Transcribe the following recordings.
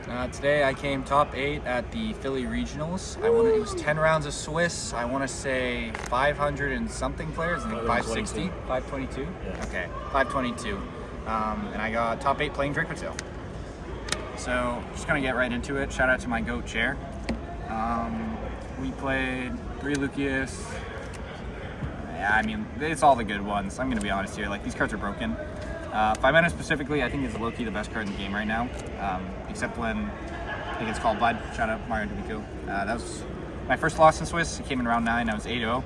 Today I came top 8 at the Philly Regionals. It was 10 rounds of Swiss. I want to say 500 and something players. I think 560, 522. Yeah. Okay, 522. And I got top 8 playing DRACOTAIL. So just gonna get right into it. Shout out to my GOAT chair. We played 3 Lukias. Yeah, I mean, it's all the good ones. I'm gonna be honest here. Like, these cards are broken. 5 mana specifically, I think is low-key the best card in the game right now. Except when I think it's called Bud. Shout out Mario D'Amico. That was my first loss in Swiss. It came in round 9. I was 8-0.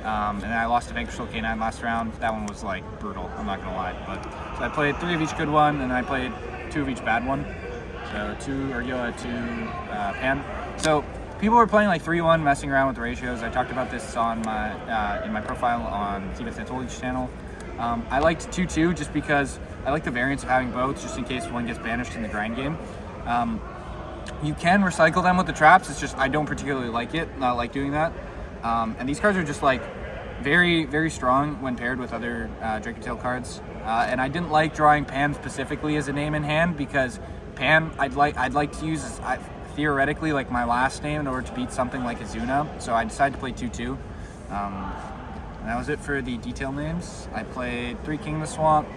And then I lost to Vanquishable K9 last round. That one was like brutal, I'm not gonna lie. But so I played 3 of each good one, and I played 2 of each bad one. So 2 Urgila, 2 Pan. So people were playing like 3-1, messing around with the ratios. I talked about this on my in my profile on Steven Santoli's channel. I liked 2-2 just because I like the variance of having both, just in case one gets banished in the grind game. You can recycle them with the traps. It's just I don't particularly like it. Not like doing that. And these cards are just like very, very strong when paired with other DRACOTAIL cards. And I didn't like drawing Pan specifically as a name in hand because Pan I'd like to use as theoretically like my last name in order to beat something like Azuna. So I decided to play 2-2. And that was it for the detail names. I played 3 King of the Swamp.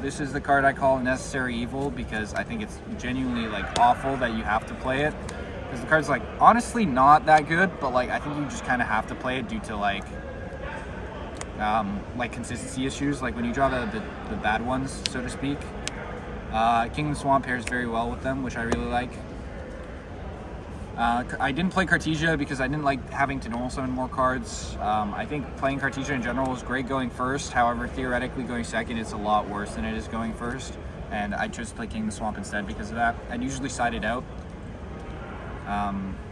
This is the card I call Necessary Evil because I think it's genuinely like awful that you have to play it. Because the card's like honestly not that good, but like I think you just kind of have to play it due to like consistency issues. Like when you draw the bad ones, so to speak. King of the Swamp pairs very well with them, which I really like. I didn't play Cartesia because I didn't like having to normal summon more cards. I think playing Cartesia in general is great going first. However, theoretically going second is a lot worse than it is going first. And I chose to play King of the Swamp instead because of that. I'd usually side it out.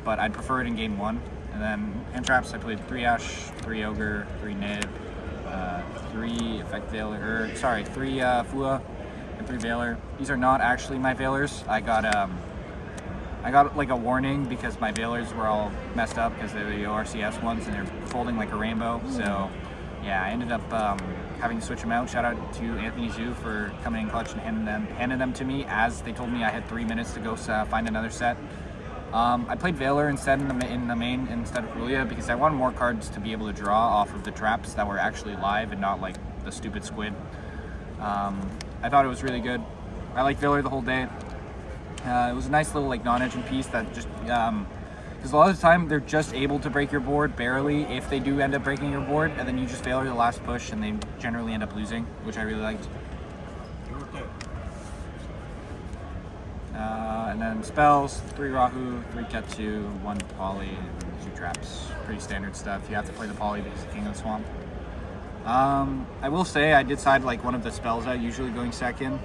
But I'd prefer it in game 1. And then hand traps, I played 3 Ash, 3 Ogre, 3 Nib, 3 Effect Veiler, 3 Fua, and 3 Veiler. These are not actually my Veilers. I got like a warning because my Veilers were all messed up because they're the ORCS ones and they're folding like a rainbow. So yeah, I ended up having to switch them out. Shout out to Anthony Zhu for coming in clutch and handing them to me as they told me I had 3 minutes to go find another set. I played Veiler instead in the main instead of Rulia because I wanted more cards to be able to draw off of the traps that were actually live and not like the stupid squid. I thought it was really good. I liked Veiler the whole day. It was a nice little like non-engine piece that just because a lot of the time they're just able to break your board barely if they do end up breaking your board, and then you just fail the last push and they generally end up losing, which I really liked. And then spells, 3 Rahu, 3 Ketsu, 1 Poly, and 2 traps. Pretty standard stuff. You have to play the Poly because of King of the Swamp. I will say I did side like one of the spells out, usually going second.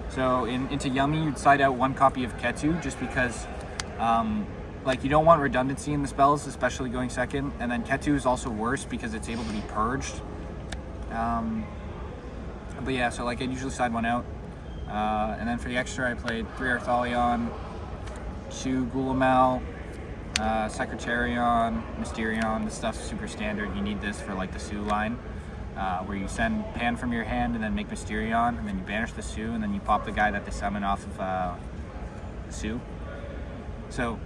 So into Yummy, you'd side out 1 copy of Ketsu just because like you don't want redundancy in the spells, especially going second. And then Ketsu is also worse because it's able to be purged. But yeah, so like I'd usually side 1 out. And then for the extra, I played 3 Arthalion, 2 Gulamal, Secretarion, Mysterion. This stuff's super standard. You need this for like the Sue line. Where you send Pan from your hand and then make Mysterion, and then you banish the Sue, and then you pop the guy that they summon off of the Sue. So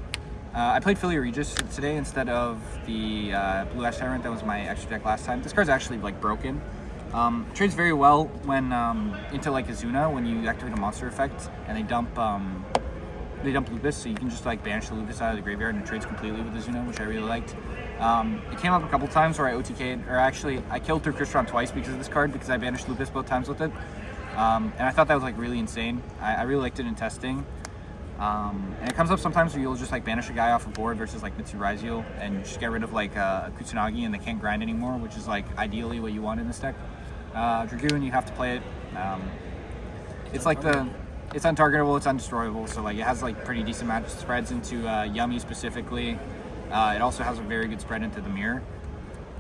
I played Philly Regis today instead of the Blue Ash Tyrant that was my extra deck last time. This card's actually like broken. Trades very well when into like Azuna when you activate a monster effect and they dump Lupus, so you can just like banish the Lupus out of the graveyard and it trades completely with Azuna, which I really liked. It came up a couple times where I OTK'd, or actually I killed through Crystron twice because of this card because I banished Lupus both times with it. And I thought that was like really insane. I really liked it in testing. And it comes up sometimes where you'll just like banish a guy off a board versus like Mitsu Raziel and just get rid of like Kusanagi and they can't grind anymore, which is like ideally what you want in this deck. Dragoon, you have to play it. It's like it's untargetable, it's undestroyable, so like it has like pretty decent match spreads into Yummy specifically. It also has a very good spread into the Mirror.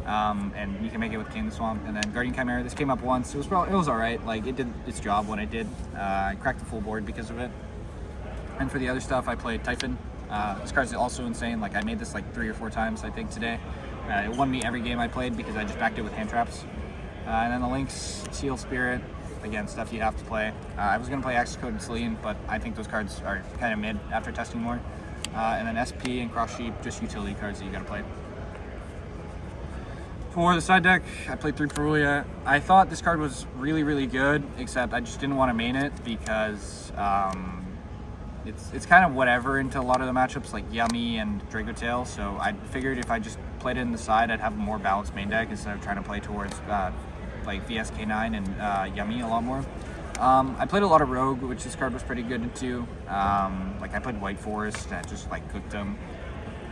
And you can make it with King of the Swamp. And then Guardian Chimera, this came up once. It was alright. Like it did its job when it did. I cracked the full board because of it. And for the other stuff, I played Typhon. This card's also insane. Like I made this like 3 or 4 times, I think, today. It won me every game I played because I just backed it with hand traps. And then the Lynx, Seal Spirit, again, stuff you have to play. I was going to play Axis Code and Celine, but I think those cards are kind of mid after testing more. And then SP and Cross Sheep, just utility cards that you got to play. For the side deck, I played 3 Perulia. I thought this card was really, really good, except I just didn't want to main it because it's kind of whatever into a lot of the matchups, like Yummy and DRACOTAIL. So I figured if I just played it in the side, I'd have a more balanced main deck instead of trying to play towards like VSK9 and Yummy a lot more. I played a lot of Rogue, which this card was pretty good into. Like I played White Forest, that just like cooked them.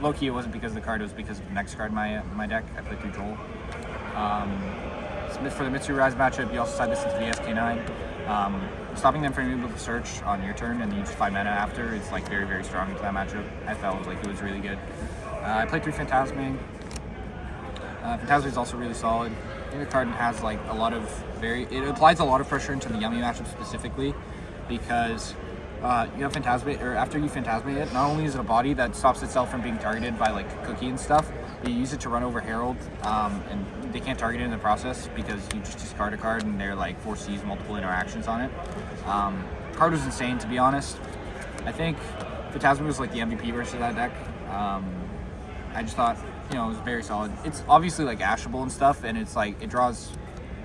Low-key, it wasn't because of the card, it was because of the next card in my deck. I played 3 Joel. For the Mitsuru Rise matchup, you also side this into VSK9. Stopping them from being able to search on your turn and then you just 5 mana after is like very, very strong into that matchup. I felt like it was really good. I played 3 Phantasme. Phantasme is also really solid. I think the card has like a lot of it applies a lot of pressure into the Yummy matchup specifically because you have Phantasme, or after you Phantasme it, not only is it a body that stops itself from being targeted by like Cookie and stuff, but you use it to run over Herald, and they can't target it in the process because you just discard a card and they're like foresees multiple interactions on it. Card was insane, to be honest. I think Phantasme was like the MVP versus that deck. I just thought, it was very solid. It's obviously like ashable and stuff, and it's like if it draws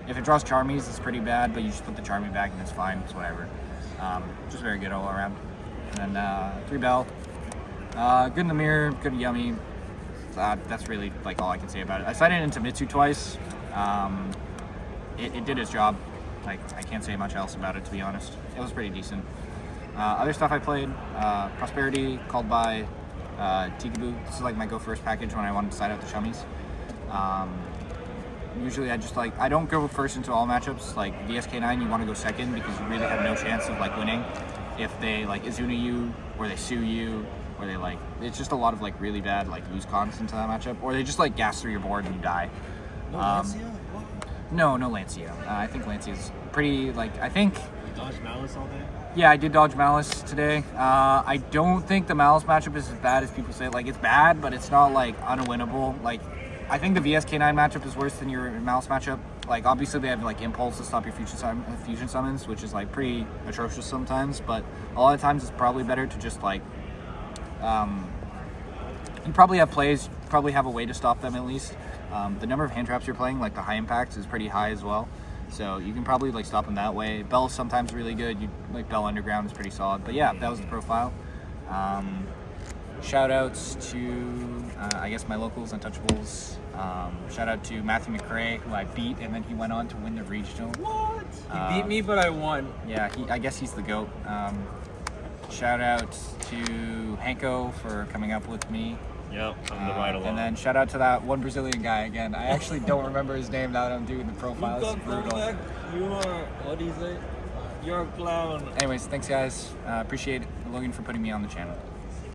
Charmies, it's pretty bad, but you just put the Charmy back and it's fine, it's whatever. Just very good all around. And then 3 Bell. Good in the mirror, good Yummy. That's really like all I can say about it. I sided into Mitsu twice. It did its job. Like I can't say much else about it, to be honest. It was pretty decent. Other stuff I played, Prosperity, called by Tikaboo. This is like my go first package when I wanted to side out the Chummies. Usually I don't go first into all matchups. Like VSK9, you want to go second because you really have no chance of like winning if they like Izuna you or they sue you or they like, it's just a lot of like really bad like lose cons into that matchup, or they just like gas through your board and you die. No Lancia? No Lancia. I think Lancia's pretty like, I think... You dodged Malice all day? Yeah, I did dodge Malice today. I don't think the Malice matchup is as bad as people say. Like, it's bad, but it's not, like, unwinnable. Like, I think the VSK9 matchup is worse than your Malice matchup. Like, obviously, they have, like, Impulse to stop your fusion summons, which is, like, pretty atrocious sometimes. But a lot of times, it's probably better to just, like... you probably have plays. You probably have a way to stop them, at least. The number of hand traps you're playing, like, the high impact is pretty high as well. So you can probably like stop them that way. Bell's sometimes really good. Like Bell Underground is pretty solid. But yeah, that was the profile. Shout outs to I guess my locals, Untouchables. Shout out to Matthew McRae, who I beat, and then he went on to win the regional. What? He beat me, but I won. Yeah, I guess he's the GOAT. Shout out to Hanko for coming up with me. Yep, I'm the ride along. And then shout out to that one Brazilian guy again. I actually don't remember his name now that I'm doing the profile. It's brutal. You are, what do you say? You're a clown. Anyways, thanks guys. Appreciate Logan for putting me on the channel.